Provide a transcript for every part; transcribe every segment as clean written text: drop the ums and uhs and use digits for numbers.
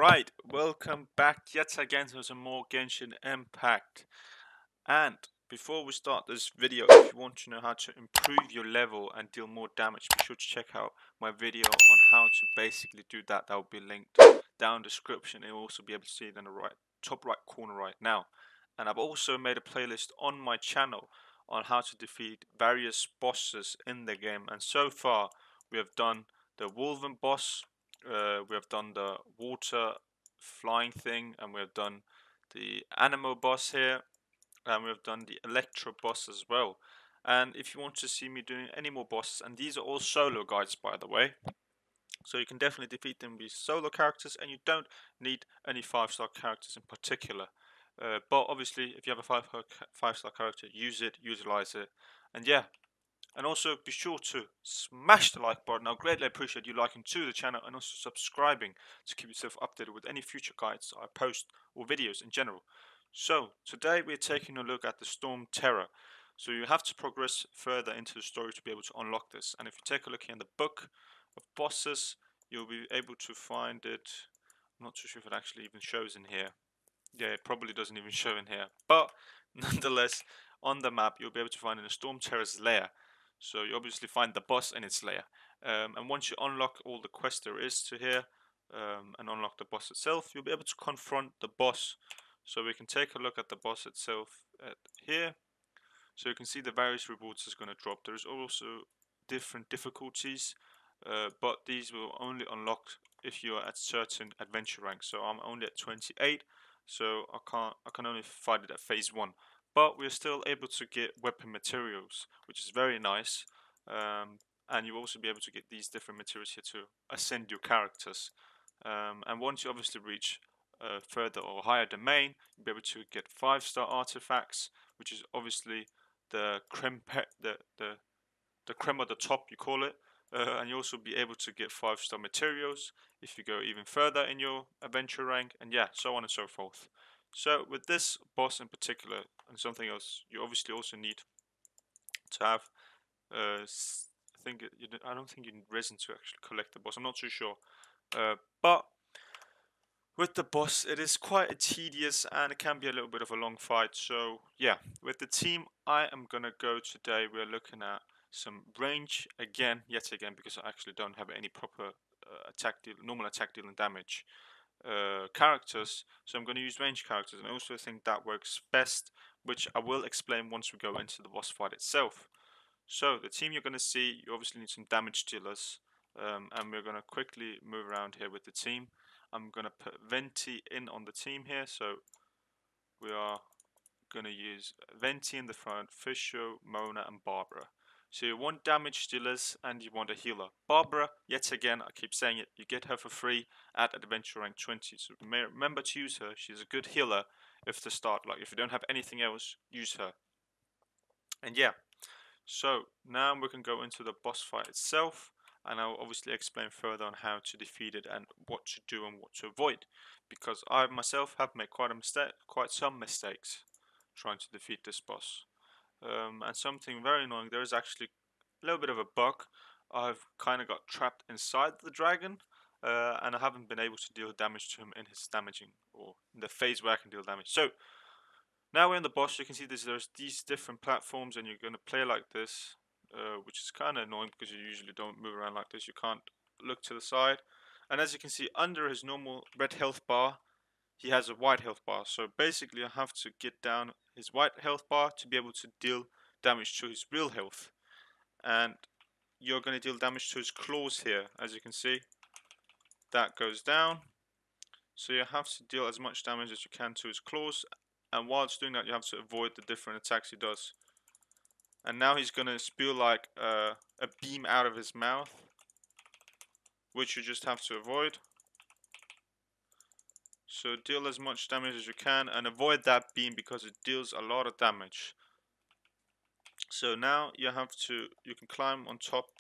Right, welcome back yet again to some more Genshin Impact. And before we start this video, if you want to know how to improve your level and deal more damage, be sure to check out my video on how to basically do that. That will be linked down in the description. You'll also be able to see it in the top right corner right now. And I've also made a playlist on my channel on how to defeat various bosses in the game. And so far, we have done the Wolven boss, we have done the water flying thing, and we have done the animal boss here, and we have done the electro boss as well. And if you want to see me doing any more bosses, and these are all solo guides by the way, so you can definitely defeat them with solo characters, and you don't need any 5-star characters in particular. But obviously, if you have a 5-star character, use it, utilize it, and yeah. And also be sure to smash the like button. I'll greatly appreciate you liking to the channel and also subscribing to keep yourself updated with any future guides I post or videos in general. So today we're taking a look at the Stormterror. So you have to progress further into the story to be able to unlock this. And if you take a look here in the book of bosses, you'll be able to find it. I'm not too sure if it actually even shows in here. Yeah, it probably doesn't even show in here. But nonetheless, on the map you'll be able to find in the Stormterror's lair. So you obviously find the boss in its lair, and once you unlock all the quests there is to here, and unlock the boss itself, you'll be able to confront the boss. So we can take a look at the boss itself here. So you can see the various rewards is going to drop. There's also different difficulties, but these will only unlock if you are at certain adventure ranks. So I'm only at 28, so I can only fight it at phase 1. But we're still able to get weapon materials, which is very nice. And you'll also be able to get these different materials here to ascend your characters. And once you obviously reach further or higher domain, you'll be able to get 5-star artifacts, which is obviously the creme of the top, you call it. And you also be able to get 5-star materials if you go even further in your adventure rank, and yeah, so on and so forth. So with this boss in particular, and something else, you obviously also need to have I don't think you need resin to actually collect the boss. I'm not too sure, but with the boss it is quite tedious and it can be a little bit of a long fight. So yeah, with the team I am gonna go today, we're looking at some range again, yet again, because I actually don't have any proper normal attack dealing damage characters, so I'm going to use range characters, and I also think that works best, which I will explain once we go into the boss fight itself. So the team you're going to see, you obviously need some damage dealers, and we're going to quickly move around here with the team. I'm going to put Venti in on the team here, so we are going to use Venti in the front, Fisher, Mona and Barbara. So you want damage dealers and you want a healer. Barbara, yet again, I keep saying it, you get her for free at adventure rank 20. So remember to use her. She's a good healer if to start. Like if you don't have anything else, use her. And yeah, so now we can go into the boss fight itself, and I'll obviously explain further on how to defeat it and what to do and what to avoid, because I myself have made quite some mistakes trying to defeat this boss. And something very annoying, there is actually a little bit of a bug. I've kind of got trapped inside the dragon, and I haven't been able to deal damage to him in his damaging, or in the phase where I can deal damage. So now we're in the boss. You can see there's these different platforms, and you're going to play like this, which is kind of annoying because you usually don't move around like this. You can't look to the side, and as you can see, under his normal red health bar, he has a white health bar. So basically I have to get down his white health bar to be able to deal damage to his real health. And you're going to deal damage to his claws here. As you can see, that goes down. So you have to deal as much damage as you can to his claws. And whilst doing that, you have to avoid the different attacks he does. And now he's going to spew like a beam out of his mouth, which you just have to avoid. So deal as much damage as you can and avoid that beam because it deals a lot of damage. So now you can climb on top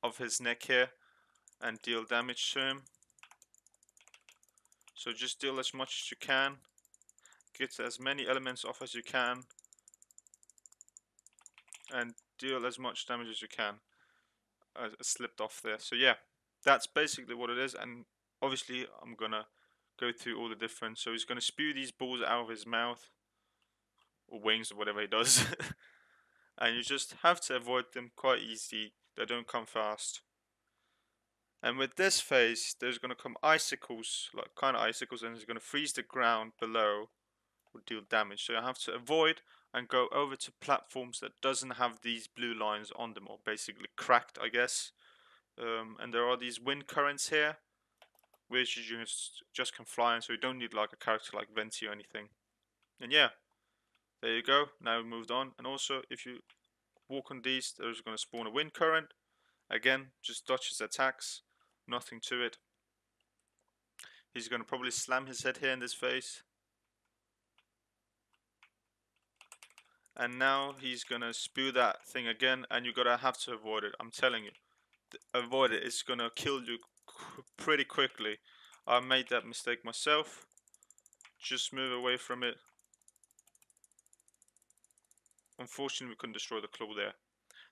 of his neck here and deal damage to him. So just deal as much as you can, get as many elements off as you can, and deal as much damage as you can. I slipped off there. So yeah, that's basically what it is, and obviously I'm gonna go through all the different. So he's going to spew these balls out of his mouth or wings or whatever he does. And you just have to avoid them quite easy. They don't come fast. And with this phase, there's going to come icicles, like kind of icicles, and it's going to freeze the ground below, will deal damage. So you have to avoid and go over to platforms that doesn't have these blue lines on them, or basically cracked, I guess. And there are these wind currents here, which you just can fly in, so you don't need like a character like Venti or anything. And yeah, there you go. Now we moved on. And also, if you walk on these, there's going to spawn a wind current. Again, just dodge his attacks. Nothing to it. He's going to probably slam his head here in this phase. And now he's going to spew that thing again, and you're going to have to avoid it. I'm telling you. Avoid it. It's going to kill you pretty quickly. I made that mistake myself. Just move away from it. Unfortunately, we couldn't destroy the claw there.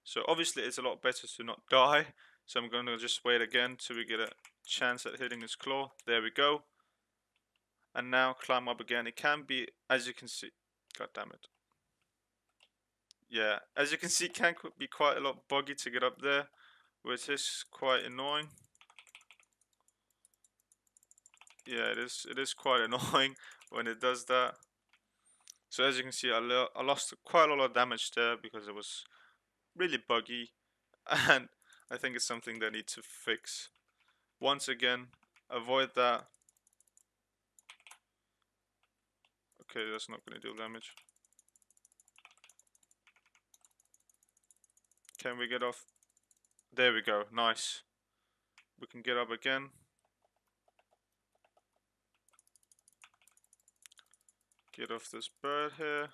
So obviously it's a lot better to not die. So I'm going to just wait again till we get a chance at hitting his claw. There we go. And now climb up again. It can be, as you can see, god damn it. Yeah, as you can see, it can be quite a lot buggy to get up there, which is quite annoying. Yeah, it is quite annoying when it does that. So as you can see, I lost quite a lot of damage there because it was really buggy, and I think it's something they need to fix. Once again, avoid that. Okay, that's not going to deal damage. Can we get off? There we go, nice. We can get up again. Get off this bird here.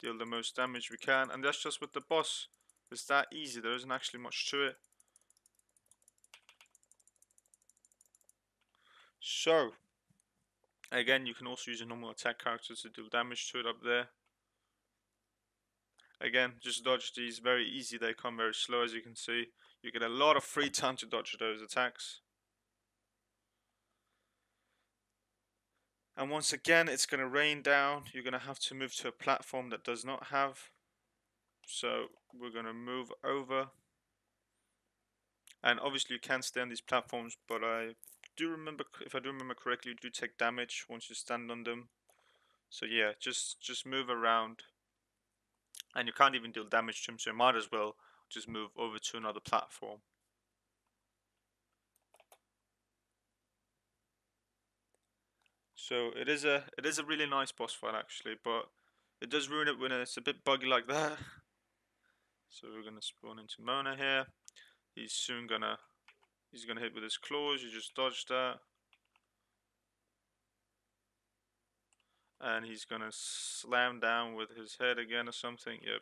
Deal the most damage we can, and that's just with the boss. It's that easy, there isn't actually much to it. So, again, you can also use a normal attack character to deal damage to it up there. Again, just dodge these, very easy, they come very slow as you can see. You get a lot of free time to dodge those attacks. And once again, it's going to rain down. You're going to have to move to a platform that does not have. So we're going to move over. And obviously you can stay on these platforms, but I do remember, if I do remember correctly, you do take damage once you stand on them. So yeah, just move around. And you can't even deal damage to them, so you might as well just move over to another platform. So it is a really nice boss fight actually, but it does ruin it when it's a bit buggy like that. So we're gonna spawn into Mona here. He's gonna hit with his claws. You just dodge that, and he's gonna slam down with his head again or something. Yep.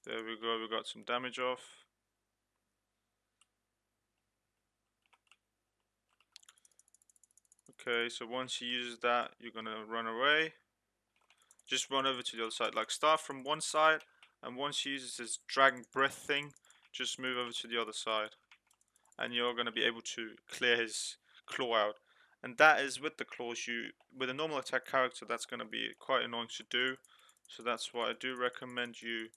There we go. We got some damage off. Okay, so once you use that, you're gonna run away. Just run over to the other side. Like start from one side, and once he uses his dragon breath thing, just move over to the other side, and you're gonna be able to clear his claw out. And that is with the claws. With a normal attack character, that's gonna be quite annoying to do. So that's why I do recommend you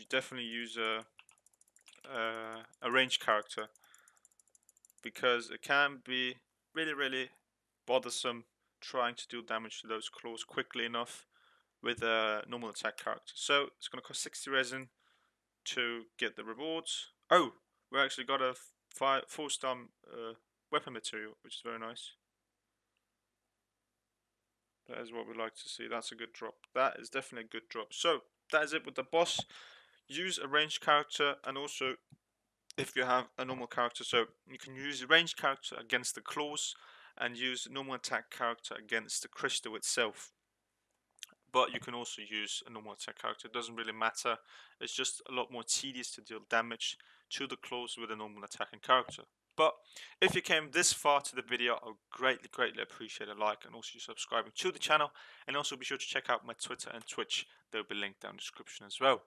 definitely use a ranged character, because it can be really bothersome trying to deal damage to those claws quickly enough with a normal attack character. So it's going to cost 60 resin to get the rewards. Oh, we actually got a 4-star weapon material, which is very nice. That is what we like to see. That's a good drop. That is definitely a good drop. So that is it with the boss. Use a ranged character, and also if you have a normal character, so you can use a ranged character against the claws and use a normal attack character against the crystal itself. But you can also use a normal attack character. It doesn't really matter. It's just a lot more tedious to deal damage to the claws with a normal attacking character. But if you came this far to the video, I would greatly appreciate a like, and also you subscribing to the channel. And also be sure to check out my Twitter and Twitch. They'll be linked down in the description as well.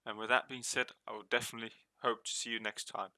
And with that being said, I will definitely hope to see you next time.